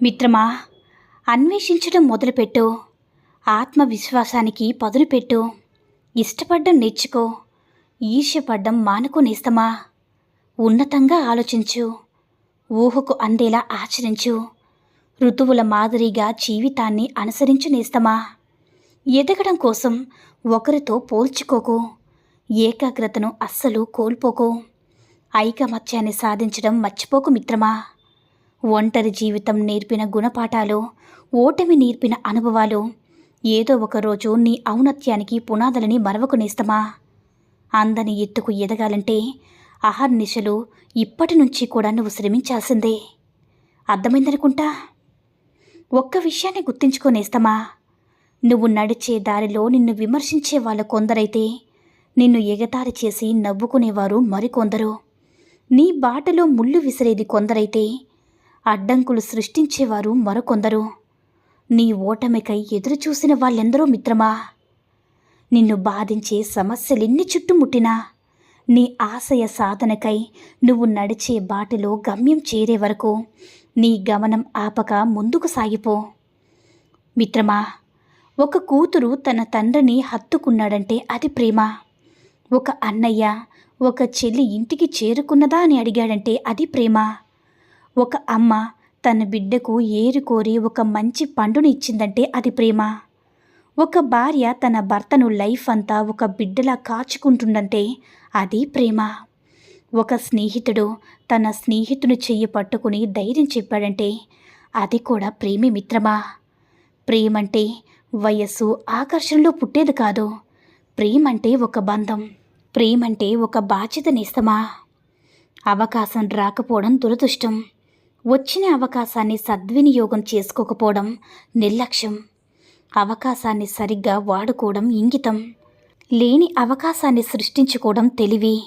మిత్రమా, అన్వేషించడం మొదలుపెట్టు. ఆత్మవిశ్వాసానికి పదునుపెట్టు. ఇష్టపడ్డం నేర్చుకో. ఈర్ష్యపడ్డం మానుకో నేస్తమా. ఉన్నతంగా ఆలోచించు. ఊహకు అందేలా ఆచరించు. ఋతువుల మాదిరిగా జీవితాన్ని అనుసరించు నేస్తమా. ఎదగడం కోసం ఒకరితో పోల్చుకోకు. ఏకాగ్రతను అస్సలు కోల్పోకు. ఐకమత్యాన్ని సాధించడం మర్చిపోకు మిత్రమా. ఒంటరి జీవితం నేర్పిన గుణపాఠాలు, ఓటమి నేర్పిన అనుభవాలు ఏదో ఒకరోజు నీ ఔన్నత్యానికి పునాదులని మరవకు నేస్తమా. అందని ఎత్తుకు ఎదగాలంటే అహర్నిశలు ఇప్పటి నుంచి కూడా నువ్వు శ్రమించాల్సిందే. అర్థమైందనుకుంటా. ఒక్క విషయాన్ని గుర్తించుకోనేస్తమా. నువ్వు నడిచే దారిలో నిన్ను విమర్శించే వాళ్ళు కొందరైతే, నిన్ను ఎగతాళి చేసి నవ్వుకునేవారు మరికొందరు. నీ బాటలో ముళ్ళు విసిరేది కొందరైతే, అడ్డంకులు సృష్టించేవారు మరికొందరు. నీ ఓటమికై ఎదురుచూసిన వాళ్ళెందరో మిత్రమా. నిన్ను బాధించే సమస్యలెన్ని చుట్టుముట్టినా నీ ఆశయ సాధనకై నువ్వు నడిచే బాటలో గమ్యం చేరే వరకు నీ గమనం ఆపక ముందుకు సాగిపో. మిత్రమా, ఒక కూతురు తన తండ్రిని హత్తుకున్నాడంటే అది ప్రేమ. ఒక అన్నయ్య ఒక చెల్లి ఇంటికి చేరుకున్నదా అని అడిగాడంటే అది ప్రేమ. ఒక అమ్మ తన బిడ్డకు ఏరుకోరి ఒక మంచి పండుని ఇచ్చిందంటే అది ప్రేమ. ఒక భార్య తన భర్తను లైఫ్ అంతా ఒక బిడ్డలా కాచుకుంటుందంటే అది ప్రేమ. ఒక స్నేహితుడు తన స్నేహితుని చెయ్యి పట్టుకుని ధైర్యం చెప్పాడంటే అది కూడా ప్రేమే మిత్రమా. ప్రేమంటే వయస్సు ఆకర్షణలో పుట్టేది కాదు. ప్రేమంటే ఒక బంధం. ప్రేమంటే ఒక బాధ్యత నేస్తమా. అవకాశం రాకపోవడం దురదృష్టం. వచ్చిన అవకాశాన్ని సద్వినియోగం చేసుకోకపోవడం నిర్లక్ష్యం. అవకాశాన్ని సరిగ్గా వాడుకోవడం ఇంగితం. లేని అవకాశాన్ని సృష్టించుకోవడం తెలివి.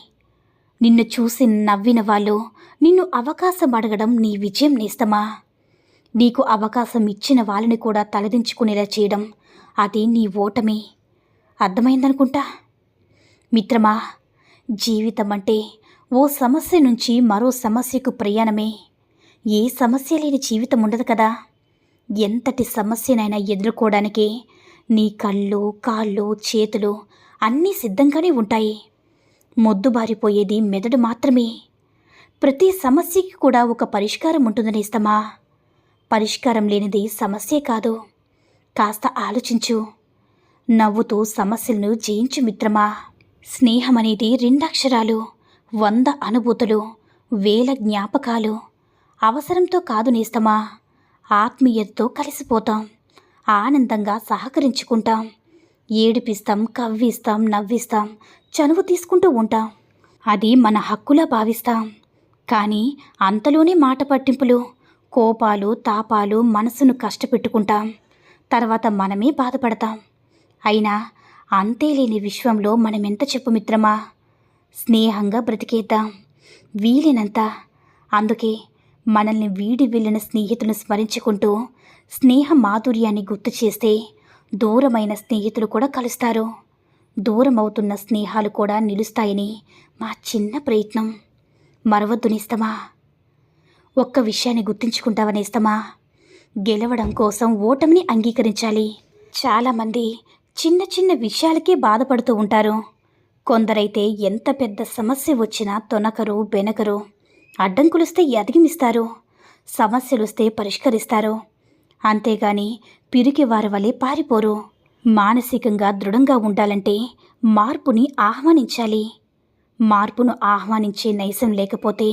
నిన్ను చూసి నవ్విన వాళ్ళు నిన్ను అవకాశం అడగడం నీ విజయం నేస్తమా. నీకు అవకాశం ఇచ్చిన వాళ్ళని కూడా తలదించుకునేలా చేయడం అది నీ ఓటమి. అర్థమైందనుకుంటా. మిత్రమా, జీవితం అంటే ఓ సమస్య నుంచి మరో సమస్యకు ప్రయాణమే. ఏ సమస్య లేని జీవితం ఉండదు కదా. ఎంతటి సమస్యనైనా ఎదుర్కోవడానికి నీ కళ్ళు, కాళ్ళు, చేతులు అన్నీ సిద్ధంగానే ఉంటాయి. మొద్దుబారిపోయేది మెదడు మాత్రమే. ప్రతి సమస్యకి కూడా ఒక పరిష్కారం ఉంటుంది నేస్తమా. పరిష్కారం లేనిది సమస్యే కాదు. కాస్త ఆలోచించు. నవ్వుతూ సమస్యలను జయించు మిత్రమా. స్నేహం అనేది 2 అక్షరాలు, 100 అనుభూతులు, 1000 జ్ఞాపకాలు. అవసరంతో కాదు నేస్తమా, ఆత్మీయతతో కలిసిపోతాం. ఆనందంగా సహకరించుకుంటాం. ఏడిపిస్తాం, కవ్విస్తాం, నవ్విస్తాం, చనువు తీసుకుంటూ ఉంటాం. అది మన హక్కులా భావిస్తాం. కానీ అంతలోనే మాట పట్టింపులు, కోపాలు, తాపాలు మనసును కష్టపెట్టుకుంటాం. తర్వాత మనమే బాధపడతాం. అయినా అంతేలేని విశ్వంలో మనమెంత చెప్పు మిత్రమా. స్నేహంగా బ్రతికేద్దాం వీలైనంత. అందుకే మనల్ని వీడి వెళ్ళిన స్నేహితులను స్మరించుకుంటూ స్నేహ మాధుర్యాన్ని గుర్తు చేస్తే దూరమైన స్నేహితులు కూడా కలుస్తారు. దూరం అవుతున్న స్నేహాలు కూడా నిలుస్తాయని మా చిన్న ప్రయత్నం. మరవద్దు నేస్తమా. ఒక్క విషయాన్ని గుర్తుంచుకుంటావా నేస్తమా. గెలవడం కోసం ఓటమిని అంగీకరించాలి. చాలామంది చిన్న చిన్న విషయాలకే బాధపడుతూ ఉంటారు. కొందరైతే ఎంత పెద్ద సమస్య వచ్చినా తొనకరు, బెనకరు. అడ్డంకులొస్తే అధిగమిస్తారు. సమస్యలొస్తే పరిష్కరిస్తారు. అంతేగాని పిరికి వారి వలె పారిపోరు. మానసికంగా దృఢంగా ఉండాలంటే మార్పుని ఆహ్వానించాలి. మార్పును ఆహ్వానించే నైజం లేకపోతే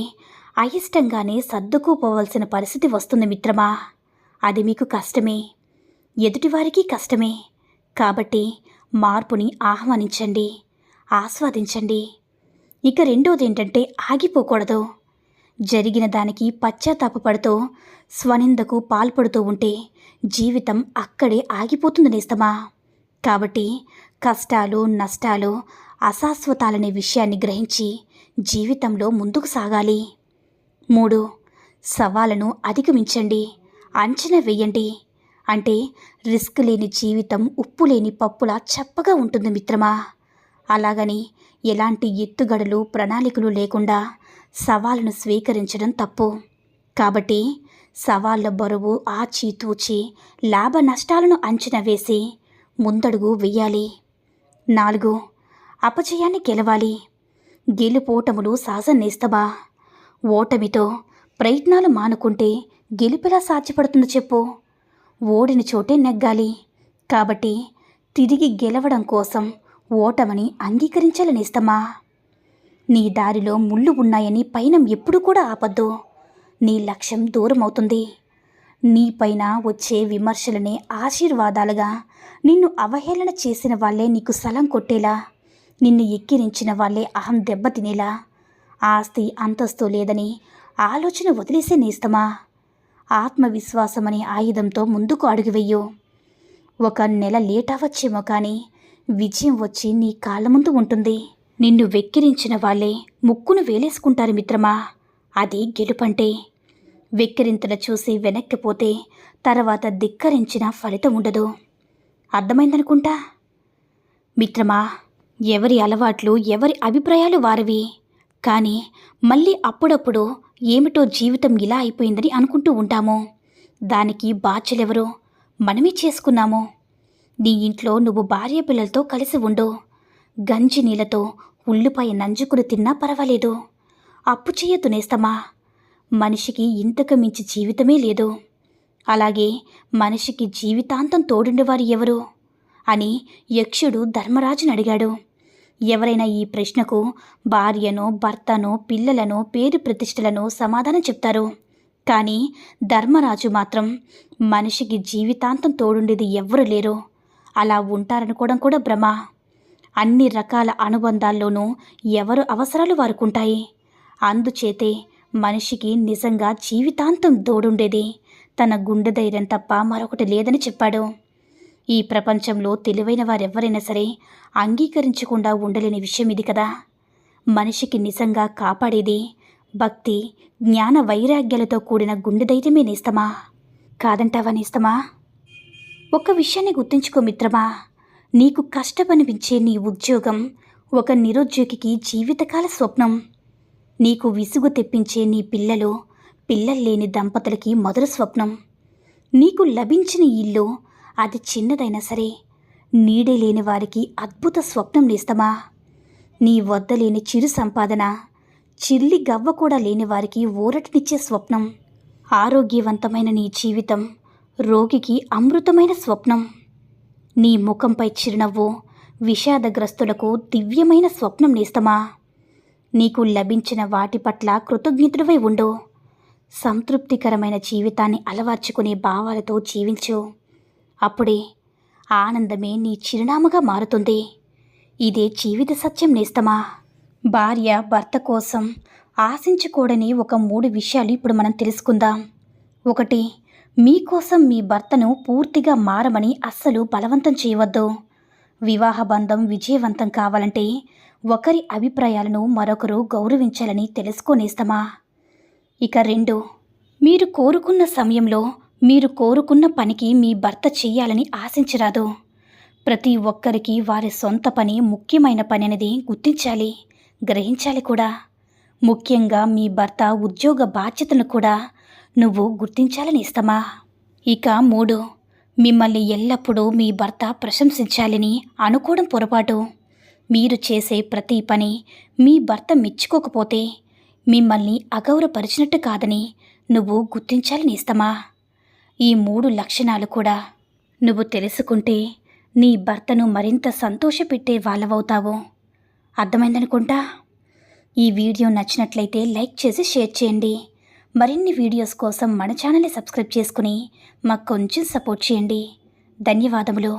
అయిష్టంగానే సర్దుకుపోవలసిన పరిస్థితి వస్తుంది మిత్రమా. అది మీకు కష్టమే, ఎదుటివారికి కష్టమే. కాబట్టి మార్పుని ఆహ్వానించండి, ఆస్వాదించండి. ఇక రెండోదేంటంటే ఆగిపోకూడదు. జరిగిన దానికి పశ్చాత్తాపపడుతూ స్వనిందకు పాల్పడుతూ ఉంటే జీవితం అక్కడే ఆగిపోతుంది నేస్తమా. కాబట్టి కష్టాలు, నష్టాలు అశాశ్వతాలనే విషయాన్ని గ్రహించి జీవితంలో ముందుకు సాగాలి. 3. సవాళ్ళను అధిగమించండి, అంచనా వేయండి. అంటే రిస్క్ లేని జీవితం ఉప్పు లేని పప్పులా చప్పగా ఉంటుంది మిత్రమా. అలాగని ఎలాంటి ఎత్తుగడలు, ప్రణాళికలు లేకుండా సవాలును స్వీకరించడం తప్పు. కాబట్టి సవాళ్ల బరువు ఆచితూచి లాభ నష్టాలను అంచనా వేసి ముందడుగు వెయ్యాలి. 4. అపజయాన్ని గెలవాలి. గెలుపోటములు సహజం నేస్తమా. ఓటమితో ప్రయత్నాలు మానుకుంటే గెలుపెలా సాధ్యపడుతుందో చెప్పు. ఓడిన చోటే నెగ్గాలి. కాబట్టి తిరిగి గెలవడం కోసం ఓటమని అంగీకరించాలి నేస్తమా. నీ దారిలో ముళ్ళు ఉన్నాయని పయనం ఎప్పుడు కూడా ఆపద్దు. నీ లక్ష్యం దూరమవుతుంది. నీపైన వచ్చే విమర్శలనే ఆశీర్వాదాలుగా, నిన్ను అవహేళన చేసిన వాళ్ళే నీకు సలం కొట్టేలా, నిన్ను ఎక్కిరించిన వాళ్ళే అహం దెబ్బతినేలా, ఆస్తి అంతస్తు లేదని ఆలోచన వదిలేసే నేస్తమా. ఆత్మవిశ్వాసమనే ఆయుధంతో ముందుకు అడుగు వెయ్యు. 1 నెల లేట్ అవ్వచ్చేమో కానీ విజయం వచ్చి నీ కాళ్ళ ముందు ఉంటుంది. నిన్ను వెక్కిరించిన వాళ్ళే ముక్కును వేలేసుకుంటారు మిత్రమా. అది గెలుపంటే. వెక్కిరింతలు చూసి వెనక్కిపోతే తర్వాత ధిక్కరించిన ఫలితం ఉండదు. అర్థమైందనుకుంటా. మిత్రమా, ఎవరి అలవాట్లు ఎవరి అభిప్రాయాలు వారివి. కానీ మళ్ళీ అప్పుడప్పుడు ఏమిటో జీవితం ఇలా అయిపోయిందని అనుకుంటూ ఉంటాము. దానికి బాధ్యులెవరో మనమే చేసుకున్నాము. నీ ఇంట్లో నువ్వు భార్య పిల్లలతో కలిసి ఉండు. గంజి నీళ్ళతో ఉల్లిపాయ నంజుకుని తిన్నా పర్వాలేదు. అప్పు చేయొద్దు నేస్తమా. మనిషికి ఇంతకు మించి జీవితమే లేదు. అలాగే మనిషికి జీవితాంతం తోడుండేవారు ఎవరు అని యక్షుడు ధర్మరాజుని అడిగాడు. ఎవరైనా ఈ ప్రశ్నకు భార్యను, భర్తను, పిల్లలను, పేరు ప్రతిష్టలను సమాధానం చెప్తారు. కానీ ధర్మరాజు మాత్రం మనిషికి జీవితాంతం తోడుండేది ఎవ్వరూ లేరు, అలా ఉంటారనుకోవడం కూడా భ్రమ. అన్ని రకాల అనుబంధాల్లోనూ ఎవరు అవసరాలు వారుకుంటాయి. అందుచేతే మనిషికి నిజంగా జీవితాంతం తోడుండేది తన గుండె ధైర్యం తప్ప మరొకటి లేదని చెప్పాడు. ఈ ప్రపంచంలో తెలివైన వారెవ్వరైనా సరే అంగీకరించకుండా ఉండలేని విషయం ఇది కదా. మనిషికి నిజంగా కాపాడేది భక్తి, జ్ఞాన వైరాగ్యాలతో కూడిన గుండె ధైర్యమే నేస్తమా. కాదంటావా నేస్తమా. ఒక విషయాన్ని గుర్తుంచుకో మిత్రమా. నీకు కష్టమనిపించే నీ ఉద్యోగం ఒక నిరుద్యోగికి జీవితకాల స్వప్నం. నీకు విసుగు తెప్పించే నీ పిల్లలు పిల్లల్లేని దంపతులకి మొదటి స్వప్నం. నీకు లభించిన ఇల్లు అది చిన్నదైనా సరే నీడే లేని వారికి అద్భుత స్వప్నం నేస్తమా. నీ వద్ద లేని చిరు సంపాదన చిల్లి గవ్వ కూడా లేని వారికి ఊరటనిచ్చే స్వప్నం. ఆరోగ్యవంతమైన నీ జీవితం రోగికి అమృతమైన స్వప్నం. నీ ముఖంపై చిరునవ్వు విషాదగ్రస్తులకు దివ్యమైన స్వప్నం నేస్తమా. నీకు లభించిన వాటి పట్ల కృతజ్ఞతుడివై ఉండు. సంతృప్తికరమైన జీవితాన్ని అలవర్చుకునే భావాలతో జీవించు. అప్పుడే ఆనందమే నీ చిరునామాగా మారుతుంది. ఇదే జీవిత సత్యం నేస్తమా. భార్య భర్త కోసం ఆశించకూడని ఒక 3 విషయాలు ఇప్పుడు మనం తెలుసుకుందాం. 1. మీకోసం మీ భర్తను పూర్తిగా మారమని అస్సలు బలవంతం చేయవద్దు. వివాహ బంధం విజయవంతం కావాలంటే ఒకరి అభిప్రాయాలను మరొకరు గౌరవించాలని తెలుసుకోనేస్తమా. ఇక 2. మీరు కోరుకున్న సమయంలో మీరు కోరుకున్న పనికి మీ భర్త చెయ్యాలని ఆశించరాదు. ప్రతి ఒక్కరికి వారి సొంత పని ముఖ్యమైన పని అనేది గుర్తించాలి, గ్రహించాలి కూడా. ముఖ్యంగా మీ భర్త ఉద్యోగ బాధ్యతలను కూడా నువ్వు గుర్తించాలని ఇస్తామా. ఇక 3. మిమ్మల్ని ఎల్లప్పుడూ మీ భర్త ప్రశంసించాలని అనుకోవడం పొరపాటు. మీరు చేసే ప్రతి పని మీ భర్త మెచ్చుకోకపోతే మిమ్మల్ని అగౌరవపరిచినట్టు కాదని నువ్వు గుర్తించాలని ఇస్తామా. ఈ 3 లక్షణాలు కూడా నువ్వు తెలుసుకుంటే నీ భర్తను మరింత సంతోషపెట్టే వాళ్ళవవుతావు. అర్థమైందనుకుంటా. ఈ వీడియో నచ్చినట్లయితే లైక్ చేసి షేర్ చేయండి. మరిన్ని వీడియోస్ కోసం మన ఛానల్ని సబ్స్క్రైబ్ చేసుకుని మాకు కొంచెం సపోర్ట్ చేయండి. ధన్యవాదములు.